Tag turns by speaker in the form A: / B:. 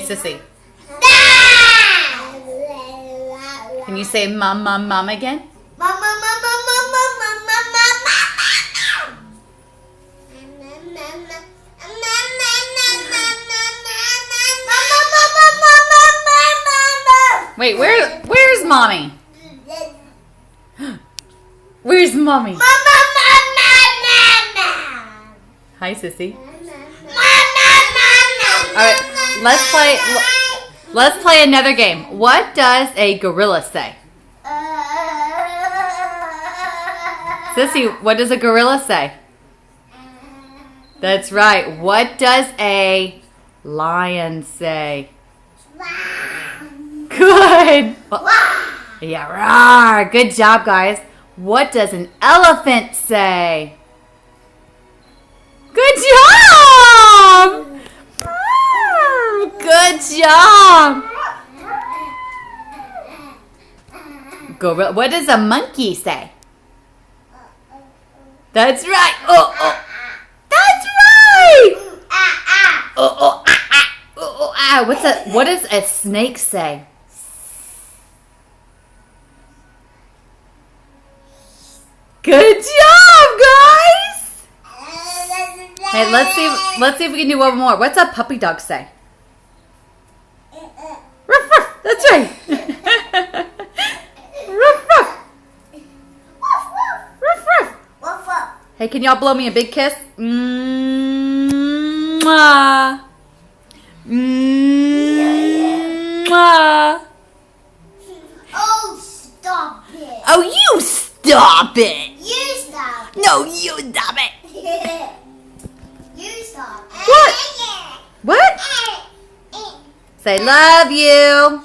A: Sissy. Can you say mom, mom, mom again?
B: Mom, mom, mom, mom, mom, mom, mom, mom, mom,
A: Wait, where's mommy? Where's mommy? Hi, Sissy. All right, let's play another game. What does a gorilla say? Sissy, what does a gorilla say? That's right. What does a lion say? Good. Yeah, roar. Good job, guys. What does an elephant say? Good job! Good job! Gorilla. What does a monkey say? That's right. Oh, oh. That's right. Oh, oh, ah, ah. Oh, oh, ah. What does a snake say? Good job, guys. Hey, let's see if we can do one more. What's a puppy dog say? Ruff, ruff. That's right. Ruff, ruff. Ruff, ruff. Hey, can y'all blow me a big kiss? Mwah. Mwah.
B: Oh, stop it.
A: Oh, you stop it.
B: You stop.
A: No, you stop it.
B: You stop.
A: What? What? Say love you.